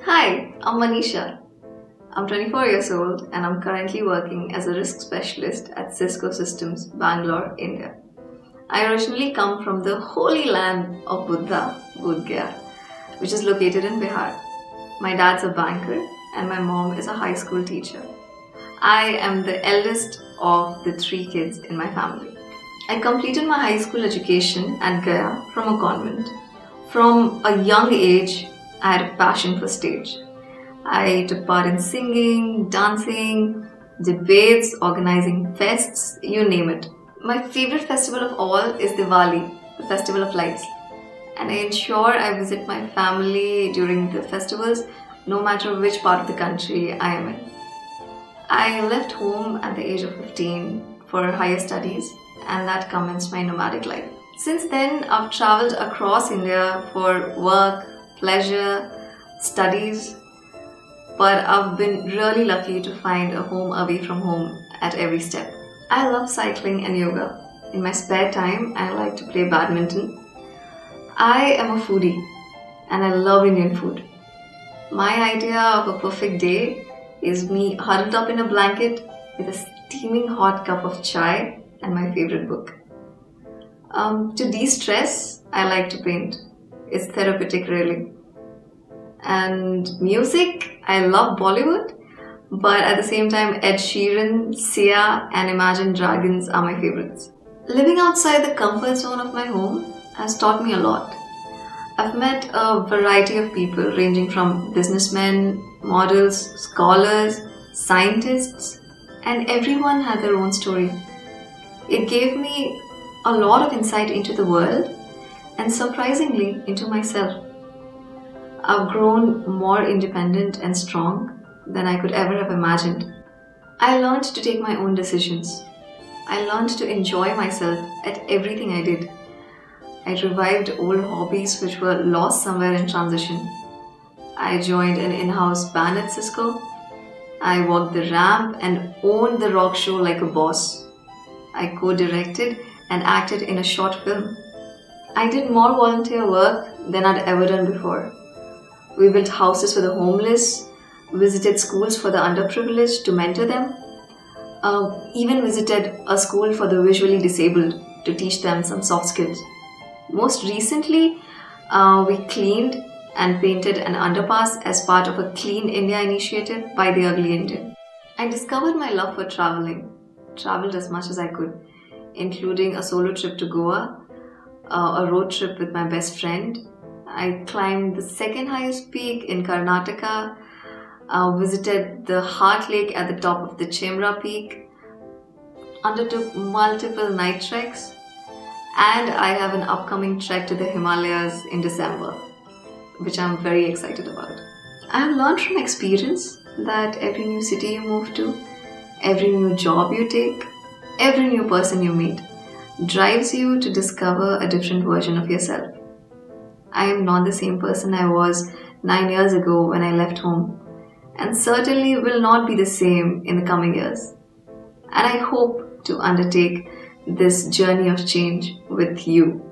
Hi, I'm Manisha. I'm 24 years old and I'm currently working as a risk specialist at Cisco Systems, Bangalore, India. I originally come from the holy land of Buddha, Bodh Gaya, which is located in Bihar. My dad's a banker and my mom is a high school teacher. I am the eldest of the three kids in my family. I completed my high school education at Gaya from a convent. From a young age, I had a passion for stage. I took part in singing, dancing, debates, organizing fests, you name it. My favorite festival of all is Diwali, the festival of lights. And I ensure I visit my family during the festivals, no matter which part of the country I am in. I left home at the age of 15 for higher studies, and that commenced my nomadic life. Since then, I've traveled across India for work, pleasure, studies, but I've been really lucky to find a home away from home at every step. I love cycling and yoga. In my spare time, I like to play badminton. I am a foodie and I love Indian food. My idea of a perfect day is me huddled up in a blanket with a steaming hot cup of chai and my favorite book. To de-stress, I like to paint. It's therapeutic, really. And music, I love Bollywood, but at the same time, Ed Sheeran, Sia, and Imagine Dragons are my favorites. Living outside the comfort zone of my home has taught me a lot. I've met a variety of people ranging from businessmen, models, scholars, scientists, and everyone had their own story. It gave me a lot of insight into the world and surprisingly into myself. I've grown more independent and strong than I could ever have imagined. I learned to take my own decisions. I learned to enjoy myself at everything I did. I revived old hobbies which were lost somewhere in transition. I joined an in-house band at Cisco. I walked the ramp and owned the rock show like a boss. I co-directed and acted in a short film. I did more volunteer work than I'd ever done before. We built houses for the homeless, visited schools for the underprivileged to mentor them, even visited a school for the visually disabled to teach them some soft skills. Most recently, we cleaned and painted an underpass as part of a Clean India initiative by the Ugly Indian. I discovered my love for traveled as much as I could, including a solo trip to Goa, a road trip with my best friend. I climbed the second highest peak in Karnataka, visited the Heart Lake at the top of the Chemra Peak, undertook multiple night treks, and I have an upcoming trek to the Himalayas in December, which I'm very excited about. I have learned from experience that every new city you move to, every new job you take, every new person you meet drives you to discover a different version of yourself. I am not the same person I was 9 years ago when I left home, and certainly will not be the same in the coming years. And I hope to undertake this journey of change with you.